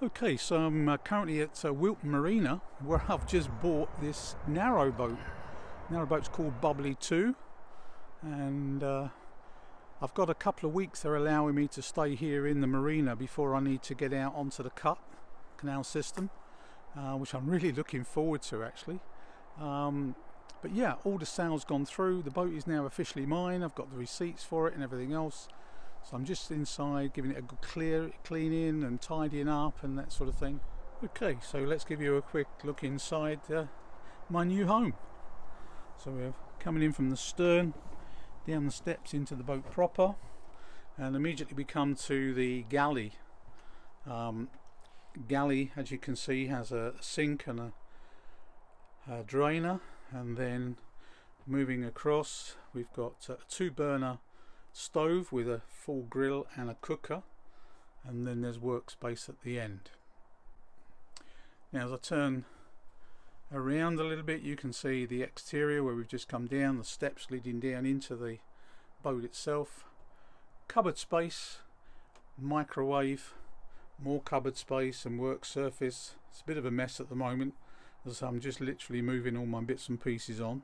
Okay, so I'm currently at Wilton Marina, where I've just bought this narrowboat. Narrowboat's called Bubbly Too, and I've got a couple of weeks they're allowing me to stay here in the marina before I need to get out onto the canal system, which I'm really looking forward to actually. But yeah, all the sales gone through. The boat is now officially mine. I've got the receipts for it and everything else. So I'm just inside giving it a good cleaning and tidying up and that sort of thing. Okay, so let's give you a quick look inside my new home. So we're coming in from the stern, down the steps into the boat proper, and immediately we come to the galley. Galley, as you can see, has a sink and a drainer, and then moving across we've got a 2-burner stove with a full grill and a cooker, and then there's workspace at the end. Now as I turn around a little bit, you can see the exterior where we've just come down, the steps leading down into the boat itself. Cupboard space, microwave, more cupboard space and work surface. It's a bit of a mess at the moment as I'm just literally moving all my bits and pieces on.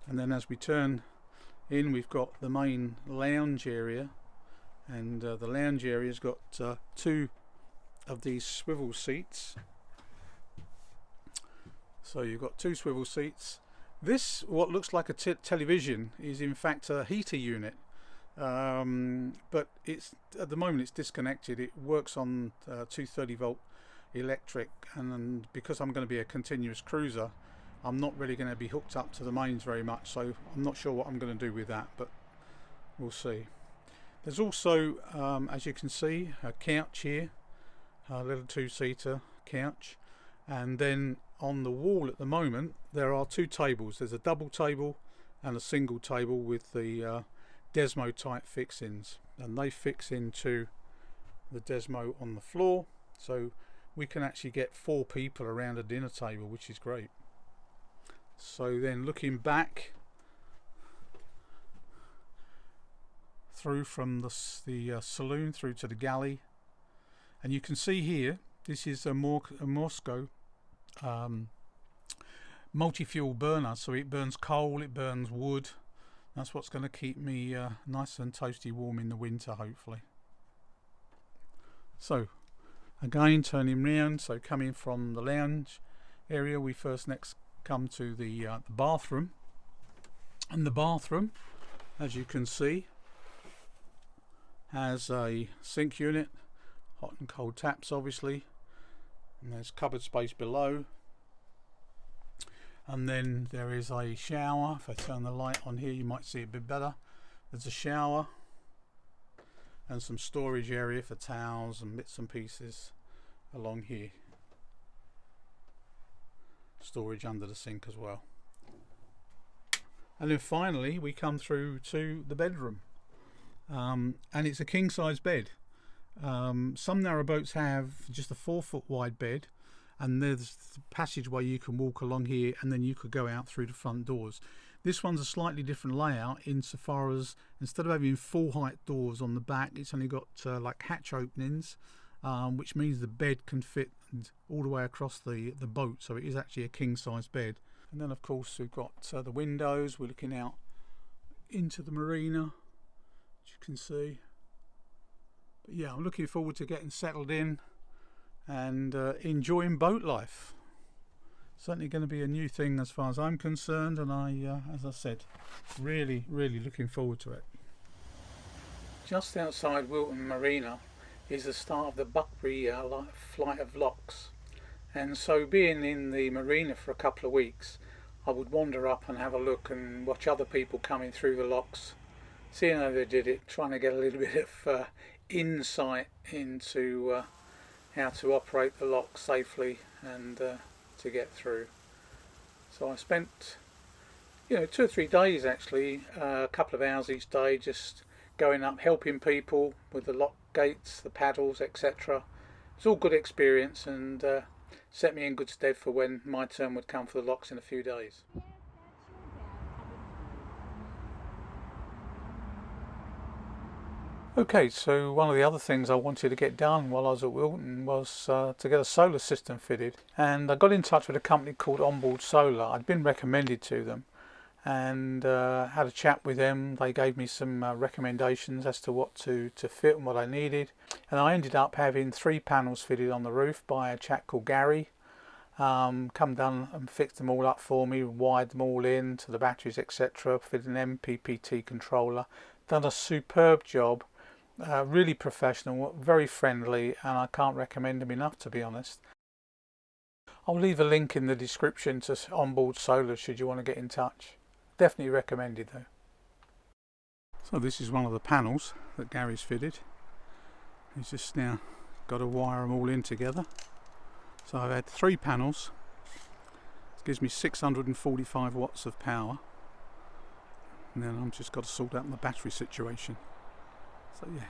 And then as we turn in, we've got the main lounge area, and the lounge area's got 2 of these swivel seats. So you've got 2 swivel seats. This, what looks like a television, is in fact a heater unit, but it's at the moment it's disconnected. It works on 230 volt electric, and because I'm going to be a continuous cruiser, I'm not really going to be hooked up to the mains very much, so I'm not sure what I'm going to do with that, but we'll see. There's also, as you can see, a couch here, a little 2-seater couch, and then on the wall at the moment there are 2 tables. There's a double table and a single table with the Desmo type fixings, and they fix into the Desmo on the floor, so we can actually get 4 people around a dinner table, which is great. So then looking back through from the saloon through to the galley, and you can see here this is a Morsco multi-fuel burner, so it burns coal, it burns wood. That's what's going to keep me nice and toasty warm in the winter, hopefully. So again, turning round, so coming from the lounge area, we next come to the bathroom, and the bathroom, as you can see, has a sink unit, hot and cold taps obviously, and there's cupboard space below, and then there is a shower. If I turn the light on here you might see it a bit better. There's a shower and some storage area for towels and bits and pieces along here. Storage under the sink as well. And then finally we come through to the bedroom, and it's a king size bed. Some narrowboats have just a 4-foot wide bed, and there's the passageway you can walk along here, and then you could go out through the front doors. This one's a slightly different layout insofar as instead of having full height doors on the back, it's only got like hatch openings, which means the bed can fit all the way across the boat, so it is actually a king size bed. And then of course we've got the windows. We're looking out into the marina, as you can see. But yeah, I'm looking forward to getting settled in and enjoying boat life. Certainly going to be a new thing as far as I'm concerned, and I, as I said, really looking forward to it. Just outside Wilton Marina is the start of the Buckbury flight of locks, and so being in the marina for a couple of weeks, I would wander up and have a look and watch other people coming through the locks, seeing how they did it, trying to get a little bit of insight into how to operate the lock safely and to get through. So I spent 2 or 3 days actually, a couple of hours each day, just going up helping people with the lock gates, the paddles, etc. It's all good experience, and set me in good stead for when my turn would come for the locks in a few days. Okay, so one of the other things I wanted to get done while I was at Wilton was to get a solar system fitted, and I got in touch with a company called Onboard Solar. I'd been recommended to them and had a chat with them. They gave me some recommendations as to what to fit and what I needed, and I ended up having 3 panels fitted on the roof by a chap called Gary. Come down and fixed them all up for me, wired them all in to the batteries, etc. Fitted an MPPT controller, done a superb job. Really professional, very friendly, and I can't recommend them enough, to be honest. I'll leave a link in the description to Onboard Solar should you want to get in touch. Definitely recommended though. So this is one of the panels that Gary's fitted. He's just now got to wire them all in together. So I've had 3 panels. It gives me 645 watts of power. And then I've just got to sort out my battery situation. So yeah,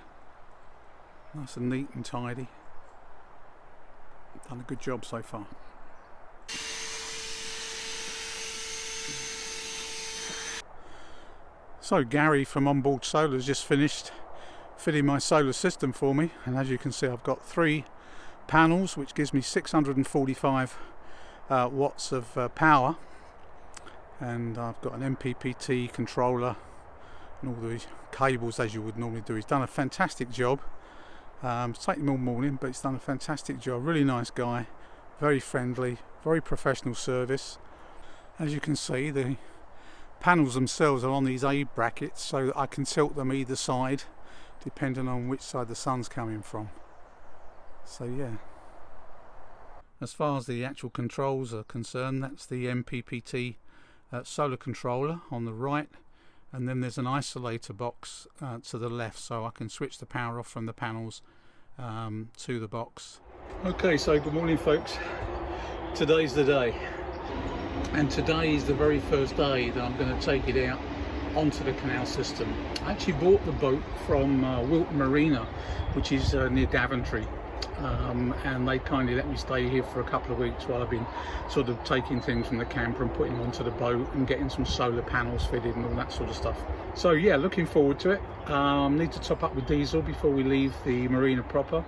nice and neat and tidy. Done a good job so far. So Gary from Onboard Solar has just finished fitting my solar system for me, and as you can see I've got 3 panels which gives me 645 watts of power, and I've got an MPPT controller and all the cables as you would normally do. He's done a fantastic job. It's taken him all morning, but he's done a fantastic job. Really nice guy, very friendly, very professional service. As you can see, the panels themselves are on these A brackets so that I can tilt them either side depending on which side the sun's coming from. So yeah, as far as the actual controls are concerned, that's the MPPT solar controller on the right, and then there's an isolator box to the left, so I can switch the power off from the panels to the box. Okay, so good morning folks. Today's the day, and today is the very first day that I'm going to take it out onto the canal system. I actually bought the boat from Wilton Marina, which is near Daventry, and they kindly let me stay here for a couple of weeks while I've been sort of taking things from the camper and putting them onto the boat and getting some solar panels fitted and all that sort of stuff. So yeah, looking forward to it. Need to top up with diesel before we leave the marina proper,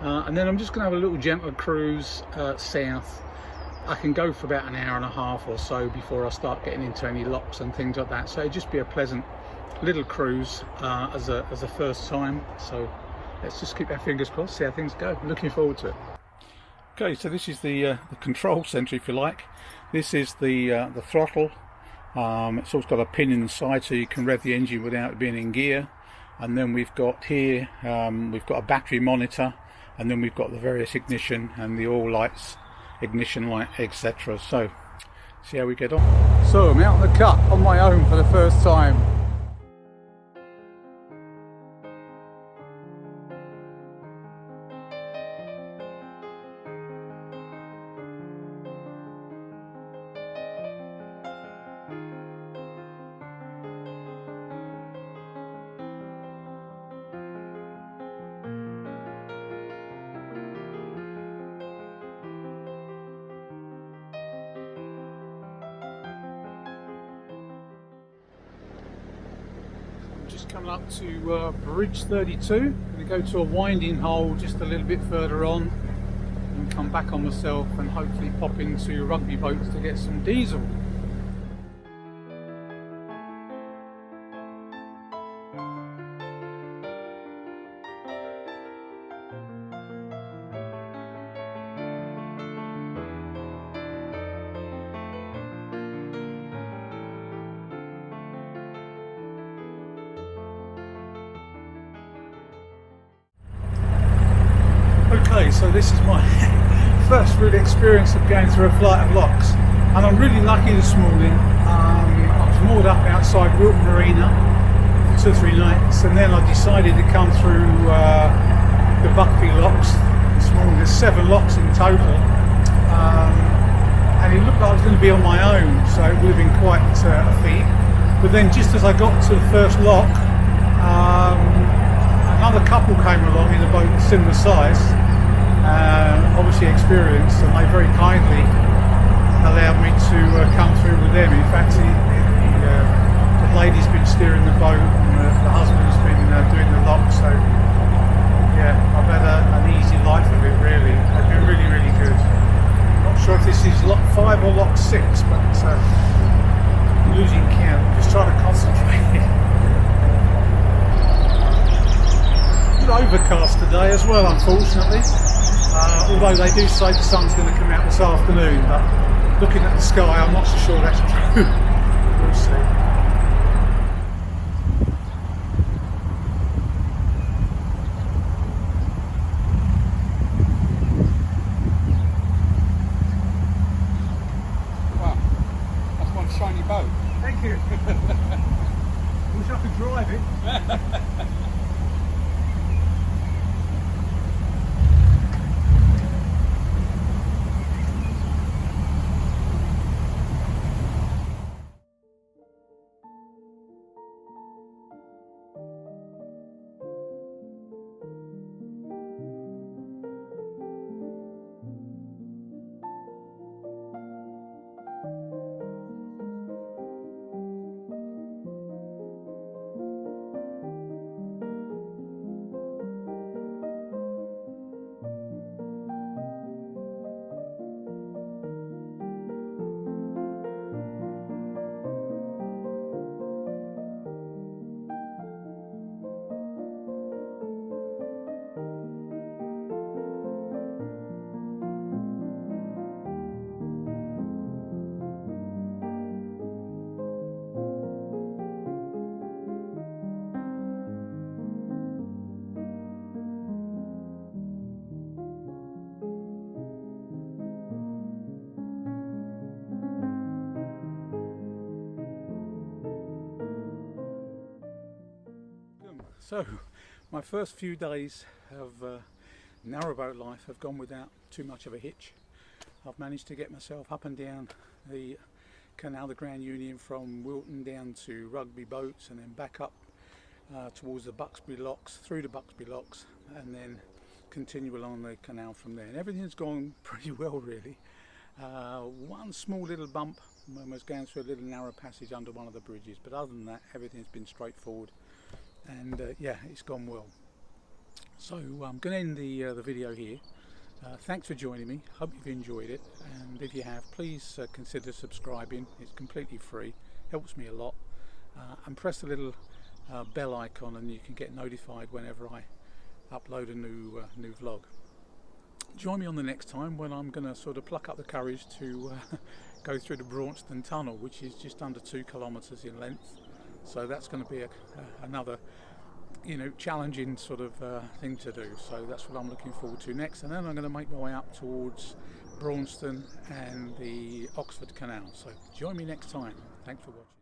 and then I'm just going to have a little gentle cruise south. I can go for about an hour and a half or so before I start getting into any locks and things like that, so it'd just be a pleasant little cruise as a first time. So let's just keep our fingers crossed, see how things go. Looking forward to it. Okay, so this is the control centre, if you like. This is the throttle. It's also got a pin in the side so you can rev the engine without it being in gear. And then we've got here, we've got a battery monitor, and then we've got the various ignition and the oil lights, ignition light, etc. So see how we get on. So I'm out on the cut on my own for the first time. Just coming up to bridge 32. I'm going to go to a winding hole just a little bit further on and come back on myself and hopefully pop into Rugby Boats to get some diesel. Okay, so this is my first real experience of going through a flight of locks, and I'm really lucky this morning. I was moored up outside Wilton Marina for 2 or 3 nights, and then I decided to come through the Bubbly locks this morning. There's 7 locks in total, and it looked like I was going to be on my own, so it would have been quite a feat. But then just as I got to the first lock, another couple came along in a boat similar size, obviously experienced, and they very kindly allowed me to come through with them. In fact, the lady's been steering the boat and the husband's been doing the lock, so yeah, I've had an easy life of it really. They've been really, really good. Not sure if this is lock 5 or lock 6, but losing count. Just trying to concentrate. Overcast today as well, unfortunately. Although they do say the sun's going to come out this afternoon, but looking at the sky, I'm not so sure that's true. We'll see. Wow, that's one shiny boat. Thank you. Wish I could drive it. So, my first few days of narrowboat life have gone without too much of a hitch. I've managed to get myself up and down the canal, the Grand Union, from Wilton down to Rugby Boats, and then back up towards the Buxbury Locks, through the Buxbury Locks, and then continue along the canal from there. And everything's gone pretty well, really. One small little bump when I was going through a little narrow passage under one of the bridges, but other than that, everything's been straightforward. And yeah, it's gone well. So I'm going to end the video here. Thanks for joining me. Hope you've enjoyed it, and if you have, please consider subscribing. It's completely free, helps me a lot, and press the little bell icon and you can get notified whenever I upload a new vlog. Join me on the next time when I'm going to sort of pluck up the courage to go through the Braunston Tunnel, which is just under 2 kilometres in length. So that's going to be another, challenging sort of thing to do. So that's what I'm looking forward to next. And then I'm going to make my way up towards Braunston and the Oxford Canal. So join me next time. Thanks for watching.